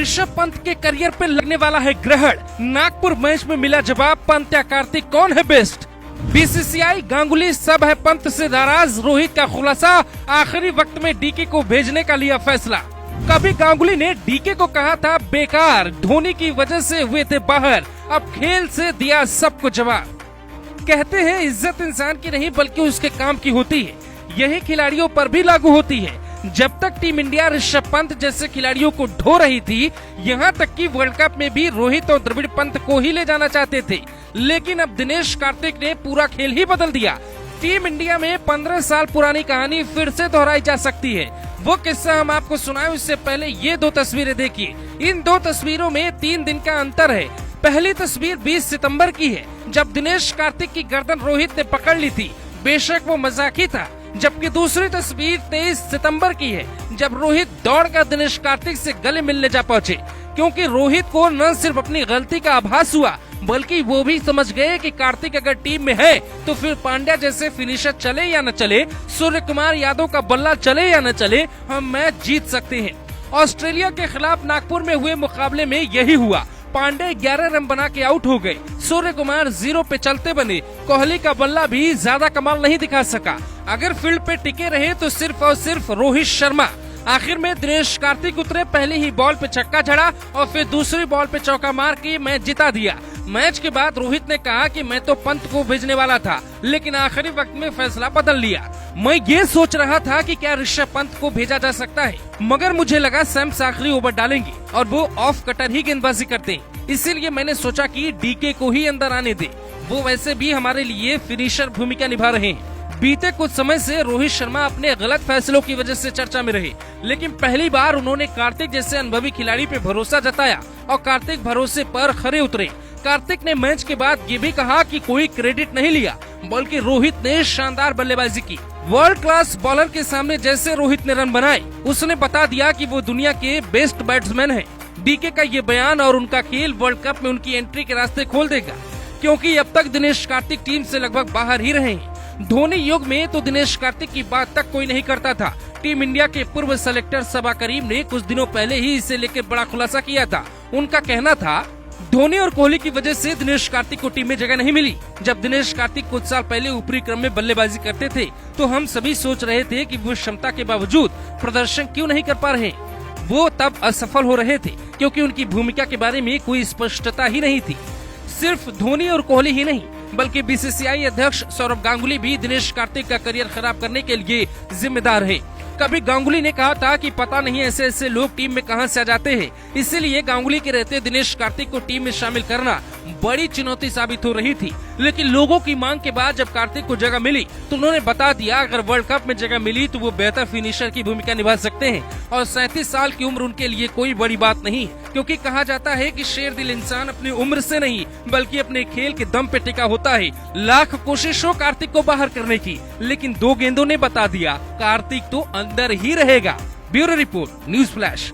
ऋषभ पंत के करियर पे लगने वाला है ग्रहण। नागपुर मैच में मिला जवाब, पंत या कार्तिक कौन है बेस्ट। बीसीसीआई, गांगुली सब है पंत से नाराज, रोहित का खुलासा, आखिरी वक्त में डीके को भेजने का लिया फैसला। कभी गांगुली ने डीके को कहा था बेकार, धोनी की वजह से हुए थे बाहर, अब खेल से दिया सबको जवाब। कहते हैं इज्जत इंसान की नहीं बल्कि उसके काम की होती है, यही खिलाड़ियों पर भी लागू होती है। जब तक टीम इंडिया ऋषभ पंत जैसे खिलाड़ियों को ढो रही थी, यहाँ तक कि वर्ल्ड कप में भी रोहित और द्रविड़ पंत को ही ले जाना चाहते थे, लेकिन अब दिनेश कार्तिक ने पूरा खेल ही बदल दिया। टीम इंडिया में 15 साल पुरानी कहानी फिर से दोहराई जा सकती है। वो किस्सा हम आपको सुनाएं उससे पहले ये दो तस्वीरें देखिए। इन दो तस्वीरों में 3 दिन का अंतर है। पहली तस्वीर 20 सितंबर की है, जब दिनेश कार्तिक की गर्दन रोहित ने पकड़ ली थी, बेशक वो मजाकी था। जबकि दूसरी तस्वीर 23 सितंबर की है, जब रोहित दौड़कर दिनेश कार्तिक से गले मिलने जा पहुंचे, क्योंकि रोहित को न सिर्फ अपनी गलती का आभास हुआ बल्कि वो भी समझ गए कि कार्तिक अगर टीम में है तो फिर पांड्या जैसे फिनिशर चले या न चले, सूर्य कुमार यादव का बल्ला चले या न चले, हम मैच जीत सकते हैं। ऑस्ट्रेलिया के खिलाफ नागपुर में हुए मुकाबले में यही हुआ। पांडे 11 रन बना के आउट हो गए, सूर्य कुमार 0 पे चलते बने, कोहली का बल्ला भी ज्यादा कमाल नहीं दिखा सका। अगर फील्ड पे टिके रहे तो सिर्फ और सिर्फ रोहित शर्मा। आखिर में दिनेश कार्तिक उतरे, पहली ही बॉल पे छक्का जड़ा और फिर दूसरी बॉल पे चौका मार के मैच जिता दिया। मैच के बाद रोहित ने कहा कि मैं तो पंत को भेजने वाला था, लेकिन आखिरी वक्त में फैसला बदल लिया। मैं ये सोच रहा था कि क्या ऋषभ पंत को भेजा जा सकता है, मगर मुझे लगा सैम्स आखिरी ओवर डालेंगे और वो ऑफ कटर ही गेंदबाजी करते हैं, इसीलिए मैंने सोचा कि डीके को ही अंदर आने दे। वो वैसे भी हमारे लिए फिनिशर भूमिका निभा रहे हैं। बीते कुछ समय से रोहित शर्मा अपने गलत फैसलों की वजह से चर्चा में रहे, लेकिन पहली बार उन्होंने कार्तिक जैसे अनुभवी खिलाड़ी पे भरोसा जताया और कार्तिक भरोसे पर खरे उतरे। कार्तिक ने मैच के बाद ये भी कहा कि कोई क्रेडिट नहीं लिया, बल्कि रोहित ने शानदार बल्लेबाजी की। वर्ल्ड क्लास बॉलर के सामने जैसे रोहित ने रन बनाए, उसने बता दिया कि वो दुनिया के बेस्ट बैट्समैन हैं। डीके का ये बयान और उनका खेल वर्ल्ड कप में उनकी एंट्री के रास्ते खोल देगा, क्योंकि अब तक दिनेश कार्तिक टीम से लगभग बाहर ही रहे हैं। धोनी युग में तो दिनेश कार्तिक की बात तक कोई नहीं करता था। टीम इंडिया के पूर्व सेलेक्टर सबा करीम ने कुछ दिनों पहले ही इसे लेकर बड़ा खुलासा किया था। उनका कहना था, धोनी और कोहली की वजह से दिनेश कार्तिक को टीम में जगह नहीं मिली। जब दिनेश कार्तिक कुछ साल पहले ऊपरी क्रम में बल्लेबाजी करते थे तो हम सभी सोच रहे थे कि वो क्षमता के बावजूद प्रदर्शन क्यों नहीं कर पा रहे। वो तब असफल हो रहे थे क्योंकि उनकी भूमिका के बारे में कोई स्पष्टता ही नहीं थी। सिर्फ धोनी और कोहली ही नहीं बल्कि बीसीसीआई अध्यक्ष सौरव गांगुली भी दिनेश कार्तिक का करियर खराब करने के लिए जिम्मेदार है। कभी गांगुली ने कहा था कि पता नहीं ऐसे ऐसे लोग टीम में कहां से आ जाते हैं, इसीलिए गांगुली के रहते दिनेश कार्तिक को टीम में शामिल करना बड़ी चुनौती साबित हो रही थी। लेकिन लोगों की मांग के बाद जब कार्तिक को जगह मिली तो उन्होंने बता दिया अगर वर्ल्ड कप में जगह मिली तो वो बेहतर फिनिशर की भूमिका निभा सकते हैं। और 37 साल की उम्र उनके लिए कोई बड़ी बात नहीं, क्योंकि कहा जाता है कि शेर दिल इंसान अपनी उम्र से नहीं बल्कि अपने खेल के दम पे टिका होता है। लाख कोशिश हो कार्तिक को बाहर करने की, लेकिन 2 गेंदों ने बता दिया कार्तिक तो अंदर ही रहेगा। Bureau report, news flash.